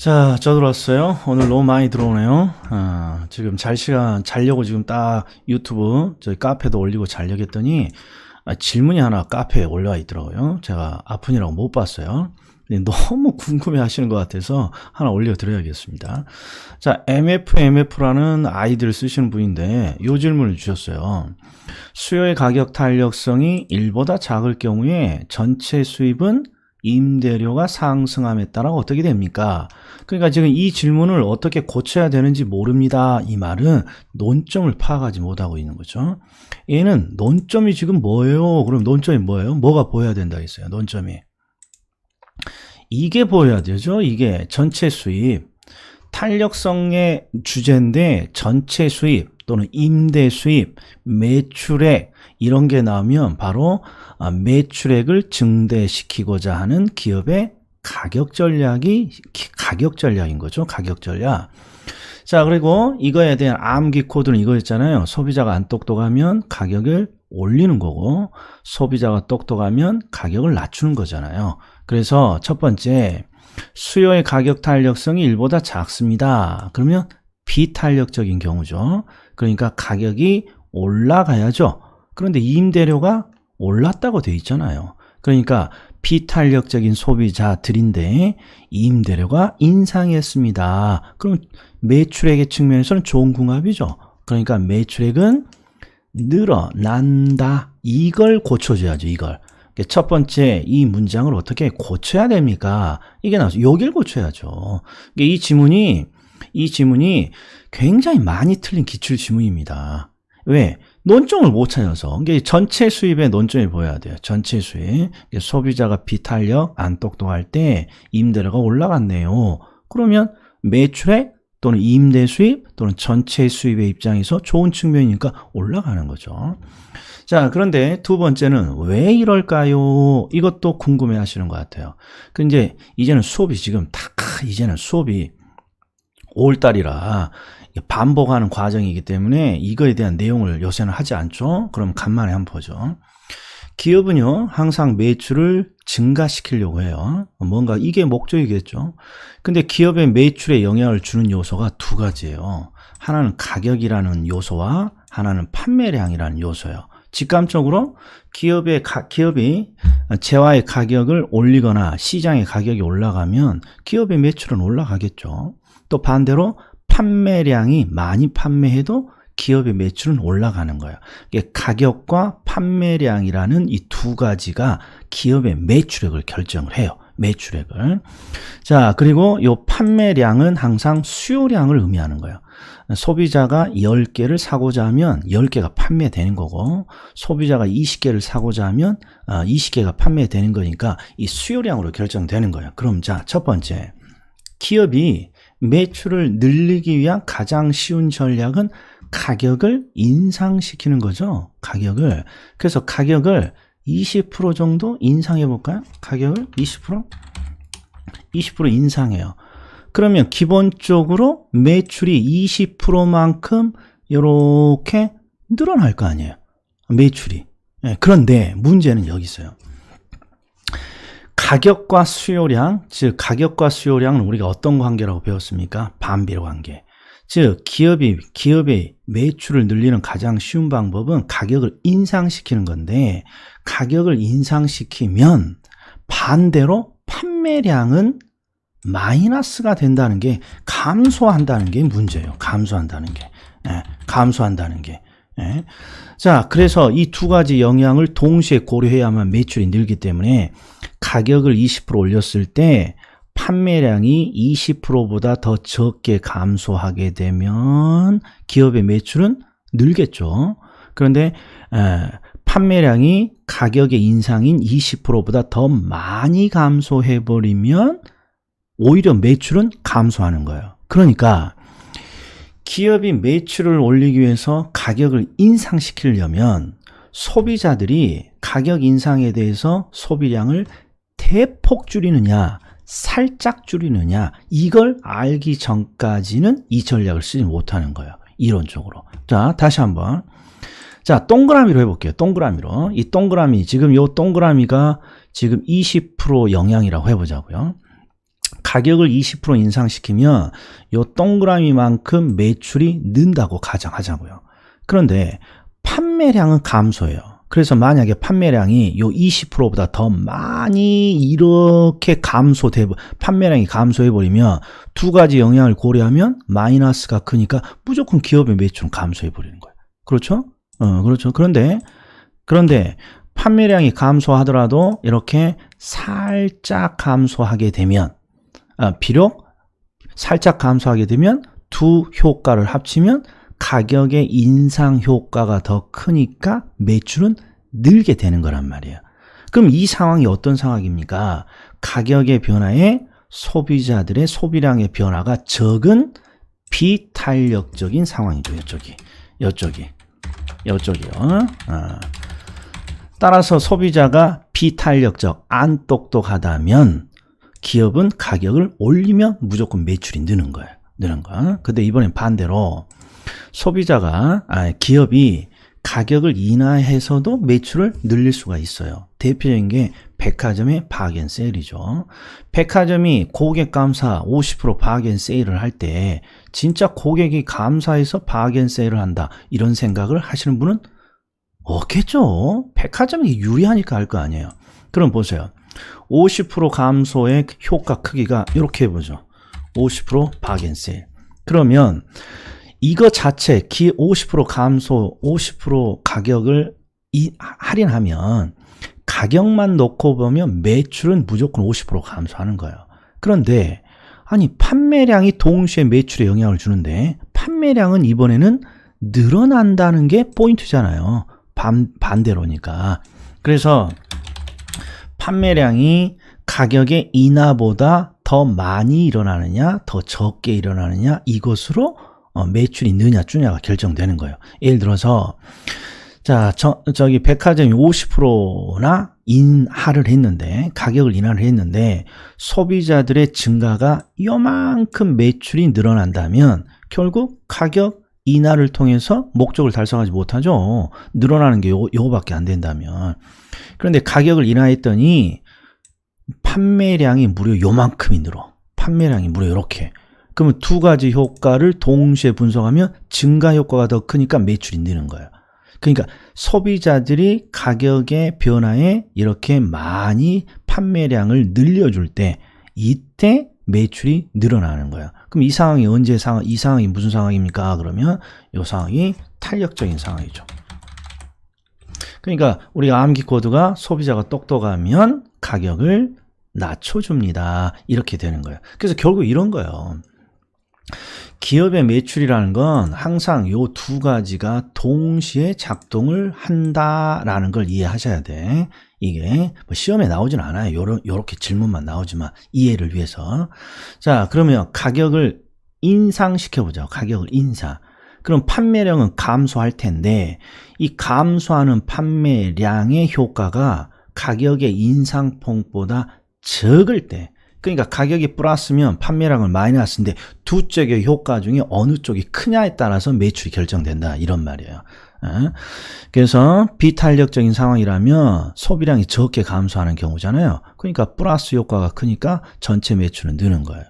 자, 저 들어왔어요. 오늘 너무 많이 들어오네요. 지금 자려고 지금 딱 유튜브, 저희 카페도 올리고 자려고 했더니, 질문이 하나 카페에 올라와 있더라고요. 제가 아프니라고 못 봤어요. 근데 너무 궁금해 하시는 것 같아서 하나 올려드려야겠습니다. 자, MF라는 아이디를 쓰시는 분인데, 요 질문을 주셨어요. 수요의 가격 탄력성이 1보다 작을 경우에 전체 수입은 임대료가 상승함에 따라 어떻게 됩니까? 그러니까 지금 이 질문을 어떻게 고쳐야 되는지 모릅니다. 이 말은 논점을 파악하지 못하고 있는 거죠. 얘는 논점이 지금 뭐예요? 그럼 논점이 뭐예요? 뭐가 보여야 된다 했어요. 논점이. 이게 보여야 되죠. 이게 전체 수입. 탄력성의 주제인데 전체 수입 또는 임대 수입, 매출액 이런 게 나오면 바로 매출액을 증대시키고자 하는 기업의 가격 전략인 거죠. 가격 전략. 자, 그리고 이거에 대한 암기 코드는 이거였잖아요. 소비자가 안 똑똑하면 가격을 올리는 거고, 소비자가 똑똑하면 가격을 낮추는 거잖아요. 그래서 첫 번째, 수요의 가격 탄력성이 1보다 작습니다. 그러면 비탄력적인 경우죠. 그러니까 가격이 올라가야죠. 그런데 임대료가 올랐다고 돼 있잖아요. 그러니까 비탄력적인 소비자들인데 임대료가 인상했습니다. 그럼 매출액의 측면에서는 좋은 궁합이죠. 그러니까 매출액은 늘어난다. 이걸 고쳐줘야죠. 이걸. 첫 번째 이 문장을 어떻게 고쳐야 됩니까? 이게 나와서 여길 고쳐야죠. 이 지문이 굉장히 많이 틀린 기출 지문입니다. 왜? 논점을 못 찾아서. 이게 전체 수입의 논점이 보여야 돼요. 전체 수입. 소비자가 비탄력, 안 똑똑할 때 임대료가 올라갔네요. 그러면 매출액 또는 임대 수입 또는 전체 수입의 입장에서 좋은 측면이니까 올라가는 거죠. 자, 그런데 두 번째는 왜 이럴까요? 이것도 궁금해 하시는 것 같아요. 근데 이제는 수업이 5월달이라 반복하는 과정이기 때문에 이거에 대한 내용을 요새는 하지 않죠. 그럼 간만에 한번 보죠. 기업은요, 항상 매출을 증가시키려고 해요. 뭔가 이게 목적이겠죠. 근데 기업의 매출에 영향을 주는 요소가 두 가지예요. 하나는 가격이라는 요소와 하나는 판매량이라는 요소예요. 직감적으로 기업이 재화의 가격을 올리거나 시장의 가격이 올라가면 기업의 매출은 올라가겠죠. 또 반대로 판매량이 많이 판매해도 기업의 매출은 올라가는 거예요. 가격과 판매량이라는 이 두 가지가 기업의 매출액을 결정을 해요. 매출액을. 자, 그리고 이 판매량은 항상 수요량을 의미하는 거예요. 소비자가 10개를 사고자 하면 10개가 판매되는 거고, 소비자가 20개를 사고자 하면 20개가 판매되는 거니까 이 수요량으로 결정되는 거예요. 그럼 자, 첫 번째. 기업이 매출을 늘리기 위한 가장 쉬운 전략은 가격을 인상시키는 거죠. 가격을. 그래서 가격을 20% 정도 인상해 볼까요? 가격을 20% 인상해요. 그러면 기본적으로 매출이 20%만큼 이렇게 늘어날 거 아니에요. 매출이. 그런데 문제는 여기 있어요. 가격과 수요량, 즉 가격과 수요량은 우리가 어떤 관계라고 배웠습니까? 반비례 관계. 즉 기업의 매출을 늘리는 가장 쉬운 방법은 가격을 인상시키는 건데, 가격을 인상시키면 반대로 판매량은 마이너스가 된다는 게, 감소한다는 게 문제예요. 감소한다는 게. 자, 그래서 이 두 가지 영향을 동시에 고려해야만 매출이 늘기 때문에 가격을 20% 올렸을 때 판매량이 20%보다 더 적게 감소하게 되면 기업의 매출은 늘겠죠. 그런데 판매량이 가격의 인상인 20%보다 더 많이 감소해버리면 오히려 매출은 감소하는 거예요. 그러니까 기업이 매출을 올리기 위해서 가격을 인상시키려면 소비자들이 가격 인상에 대해서 소비량을 대폭 줄이느냐, 살짝 줄이느냐, 이걸 알기 전까지는 이 전략을 쓰지 못하는 거예요. 이론적으로. 자, 다시 한번. 자, 동그라미로 해볼게요. 동그라미로. 이 동그라미, 지금 요 동그라미가 지금 20% 영향이라고 해보자고요. 가격을 20% 인상시키면 요 동그라미만큼 매출이 는다고 가정하자고요. 그런데 판매량은 감소해요. 그래서 만약에 판매량이 요 20%보다 더 많이 이렇게 판매량이 감소해버리면 두 가지 영향을 고려하면 마이너스가 크니까 무조건 기업의 매출은 감소해버리는 거예요. 그렇죠? 그렇죠. 그런데 판매량이 감소하더라도 이렇게 살짝 감소하게 되면, 비록 살짝 감소하게 되면 두 효과를 합치면 가격의 인상 효과가 더 크니까 매출은 늘게 되는 거란 말이에요. 그럼 이 상황이 어떤 상황입니까? 가격의 변화에 소비자들의 소비량의 변화가 적은 비탄력적인 상황이죠. 이쪽이요. 따라서 소비자가 비탄력적, 안 똑똑하다면 기업은 가격을 올리면 무조건 매출이 느는 거예요. 근데 이번엔 반대로 기업이 가격을 인하해서도 매출을 늘릴 수가 있어요. 대표적인 게 백화점의 바겐세일이죠. 백화점이 고객 감사 50% 바겐세일을 할 때 진짜 고객이 감사해서 바겐세일을 한다, 이런 생각을 하시는 분은 없겠죠. 백화점이 유리하니까 할 거 아니에요. 그럼 보세요. 50% 감소의 효과 크기가 이렇게 해보죠. 50% 바겐세일. 그러면 이거 자체 50% 감소, 50% 가격을 할인하면 가격만 놓고 보면 매출은 무조건 50% 감소하는 거예요. 그런데 판매량이 동시에 매출에 영향을 주는데 판매량은 이번에는 늘어난다는 게 포인트잖아요. 반대로니까. 그래서 판매량이 가격의 인하보다 더 많이 일어나느냐, 더 적게 일어나느냐, 이것으로 매출이 느냐 주냐가 결정되는 거예요. 예를 들어서 저기 백화점이 50%나 가격을 인하를 했는데 소비자들의 증가가 요만큼 매출이 늘어난다면 결국 가격 인하를 통해서 목적을 달성하지 못하죠. 늘어나는 게 요거밖에 안 된다면. 그런데 가격을 인하했더니 판매량이 무려 요만큼이 늘어. 판매량이 무려 이렇게. 그러면 두 가지 효과를 동시에 분석하면 증가 효과가 더 크니까 매출이 느는 거예요. 그러니까 소비자들이 가격의 변화에 이렇게 많이 판매량을 늘려줄 때 이때 매출이 늘어나는 거예요. 그럼 이 상황이 이 상황이 무슨 상황입니까? 그러면 이 상황이 탄력적인 상황이죠. 그러니까 우리가 암기 코드가 소비자가 똑똑하면 가격을 낮춰줍니다, 이렇게 되는 거예요. 그래서 결국 이런 거예요. 기업의 매출이라는 건 항상 요 두 가지가 동시에 작동을 한다라는 걸 이해하셔야 돼. 이게 시험에 나오진 않아요. 요렇게 질문만 나오지만 이해를 위해서. 자, 그러면 가격을 인상시켜보자. 가격을 인상. 그럼 판매량은 감소할 텐데 이 감소하는 판매량의 효과가 가격의 인상폭보다 적을 때, 그러니까 가격이 플러스면 판매량은 마이너스인데 두 쪽의 효과 중에 어느 쪽이 크냐에 따라서 매출이 결정된다, 이런 말이에요. 그래서 비탄력적인 상황이라면 소비량이 적게 감소하는 경우잖아요. 그러니까 플러스 효과가 크니까 전체 매출은 느는 거예요.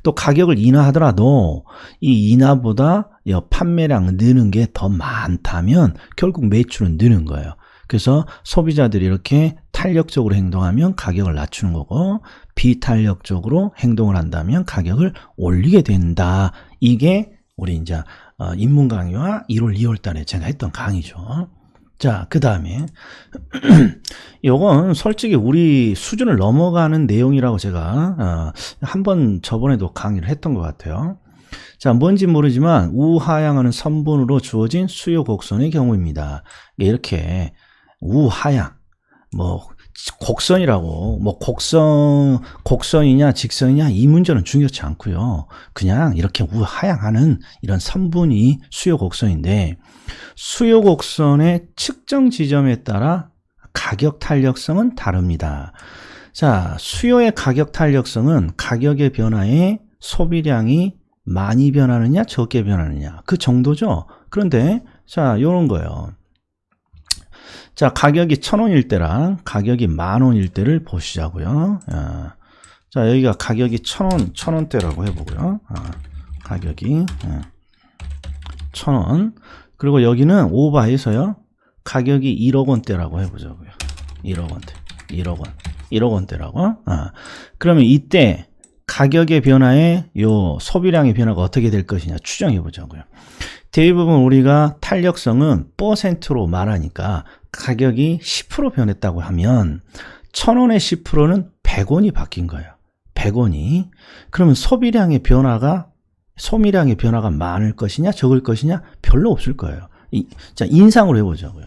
또 가격을 인하하더라도 이 인하보다 판매량 느는 게 더 많다면 결국 매출은 느는 거예요. 그래서 소비자들이 이렇게 탄력적으로 행동하면 가격을 낮추는 거고 비탄력적으로 행동을 한다면 가격을 올리게 된다. 이게 우리 이제 입문 강의와 1월, 2월 달에 제가 했던 강의죠. 자, 그 다음에 요건 솔직히 우리 수준을 넘어가는 내용이라고 제가 한번 저번에도 강의를 했던 것 같아요. 자, 뭔지 모르지만 우하향하는 선분으로 주어진 수요 곡선의 경우입니다. 이렇게 우하향, 곡선이라고, 곡선이냐 직선이냐 이 문제는 중요치 않고요. 그냥 이렇게 우하향하는 이런 선분이 수요 곡선인데 수요 곡선의 측정 지점에 따라 가격 탄력성은 다릅니다. 자, 수요의 가격 탄력성은 가격의 변화에 소비량이 많이 변하느냐 적게 변하느냐 그 정도죠. 그런데 자, 요런 거예요. 자, 가격이 1,000원일 때랑 가격이 10,000원일 때를 보시자고요. 자, 여기가 가격이 1,000원대라고 해보고요. 가격이 1,000원. 그리고 여기는 오버해서요. 가격이 1억 원대라고 해보자고요. 1억 원대. 1억 원대라고. 그러면 이때 가격의 변화에 요 소비량의 변화가 어떻게 될 것이냐 추정해 보자고요. 대부분 우리가 탄력성은 %로 말하니까 가격이 10% 변했다고 하면 1,000원의 10%는 100원이 바뀐 거예요. 100원이. 그러면 소비량의 변화가 많을 것이냐 적을 것이냐 별로 없을 거예요. 자, 인상으로 해보자고요.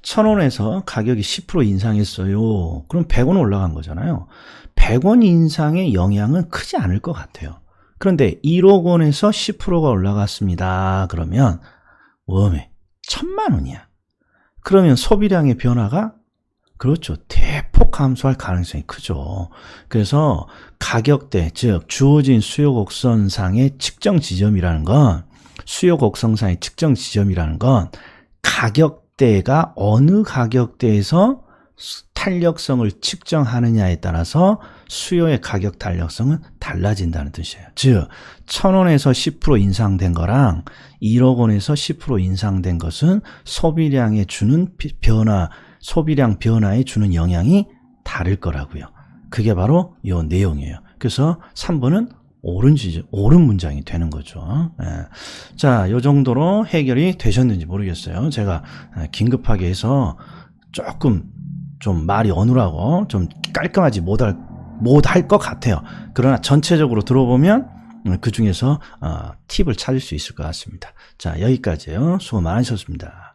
1,000원에서 가격이 10% 인상했어요. 그럼 100원 올라간 거잖아요. 100원 인상의 영향은 크지 않을 것 같아요. 그런데 1억 원에서 10%가 올라갔습니다. 그러면 웜에 1,000만 원이야. 그러면 소비량의 변화가 그렇죠. 대폭 감소할 가능성이 크죠. 그래서 가격대, 즉 주어진 수요 곡선상의 측정 지점이라는 건 가격대가 어느 가격대에서 탄력성을 측정하느냐에 따라서 수요의 가격 탄력성은 달라진다는 뜻이에요. 즉 1,000원에서 10% 인상된 거랑 1억 원에서 10% 인상된 것은 소비량에 주는 소비량 변화에 주는 영향이 다를 거라고요. 그게 바로 이 내용이에요. 그래서 3번은 옳은 문장이 되는 거죠. 자, 요 정도로 해결이 되셨는지 모르겠어요. 제가 긴급하게 해서 조금 좀 말이 어눌하고 좀 깔끔하지 못할 것 같아요. 그러나 전체적으로 들어보면 그 중에서 팁을 찾을 수 있을 것 같습니다. 자, 여기까지요. 수고 많으셨습니다.